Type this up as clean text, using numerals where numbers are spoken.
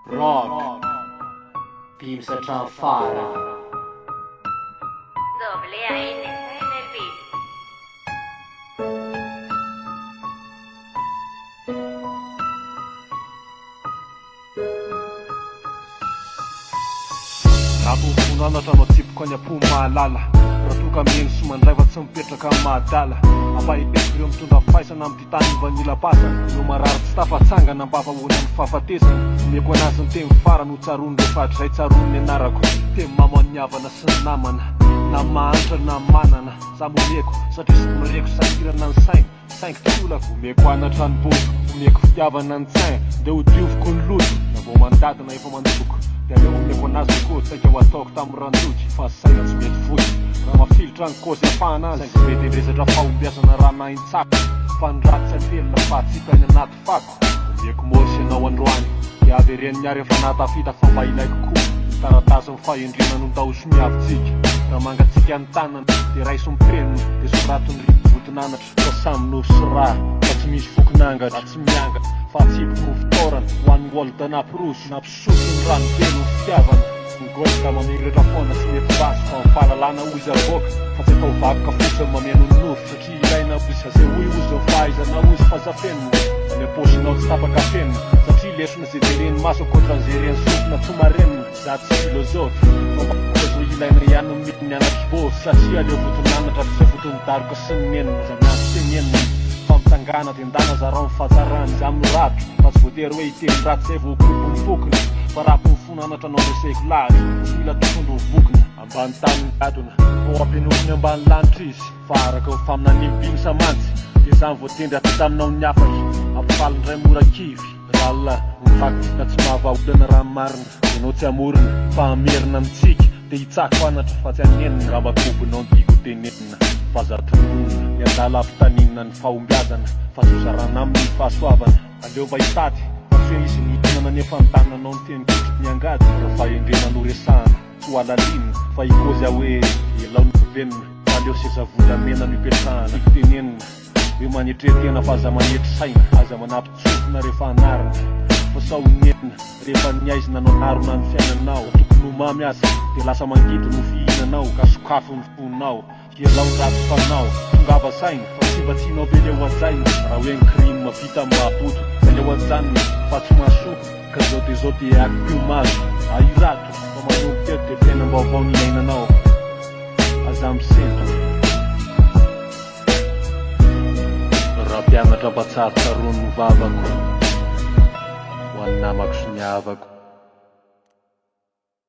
Rock, team sa Tranfara. Doble A en el beat. Raha vonanatra anao tsipiko any am-po mahalala raha toka miheno sy mandray fa tsy mipetraka amin'ny mahadala ampahipetiko ireo mitondra faisana amin'ny ty tany vanila pasana no marary tsy tafatsangana mba afahoany amin'ny fahafatesana meko anazy ny teny farany ho tsarony rehefa zay tsarony ny anarako teny mamany havana sy ny namana na mahantra na manana za momeko satria sy mireko sahirana ny saingy tolako omeko anatra ny boko omeko fitiavana ny tsain de ho dioviko ny loto na vao mandadina efa mandoko de aleo omeko anazy koa tsaika ho ataoko tamin'ny randoky fa saina tsy mety fotsy raha mafilitra ny kozy afahana azy saingy mety endresatra fahombiazana raha nahintsako fa ny ratsy atelina fa tsipany anaty fako omeko mosy ianao androany de averen'ny miary efa natafita fa mba ilaiko koa taratasy ny fahendrina no ndaosy miavitsika raha mangatsika ny tanana de raiso miprenina de soratony rivotinanatra fa samy nosy raha fa tsy misy fokonangatra tsy mianga fa tsipiko no fitorana ho an'ny golda napiroso nampisotro ny rano telo ny fitiavana ny golda mamiratra foana sy mety basy fa mifahalalana ozy avoaka fa tsy efa ho vakoka fotsiny mameno ny nofo satria ilaina ozy zay hoy ozy ny fahaizana ozy fazafenina any am-posinao tsy tapaka fenina satria lesona zay jereny maso akoatran'izay reny sofina tsy marenina za tsy filozofy zo ilaina ihany mity mianatry bôsy satria aleo votonanatra tsy votony daroka sy ny nenina za mianto tenenina fa mitangana de ndana za rao mifahatsarany za miratro fa tsy voatery hoe hiteny ratsy zay voakopo ny fokina fa raha mponfonanatra anao reseko lahatra tsy mila tokondro vokina ambany tany gadona o ampianokiny ambany lanitra izy fa araka ny faminanimibiny samantsy de za voatendry aty taminao ny afatra ampifalindray morakivy ralla mivakitika tsy mahavaolana raha marina ianao tsy amorina fa amerina amitsika de hitsako fanatra fa tsy anenina raha makobonao ndiko tenenina fa za tononona miandala ampitanina ny fahombiazana fa sozarana amin'ny fahasoavana aleo mba hitaty fa tsy hoe izy nihinana nefa nitananao ny tenikotroko miangady raha fahendrena no resahana tsy ho alalinina fa hikozy hoe elao ny venina fa aleo seza volamena no ipetrahana iko tenenina hoe manetretena fa aza manetry saina aza manampitsofina rehefa anarina fa sahonenina rehefa niaizina anao narona ny fiainanao tokony homamy azy de lasa mangidy no fihinanao ka sokafo ny fonao elao ny ratsy fanao tongava saina fa tsy mba tianao be leo ajaina raha hoe ny crime vita amin'ny mahapoto za leo ajanona fa tsy mahasoko ka zao de akipiomazo airato fa manompo teto de tena mba avao ny iainanao aza misento raha mpianatra mba tsarotsaroany ny vavako ho any namako sy ny havako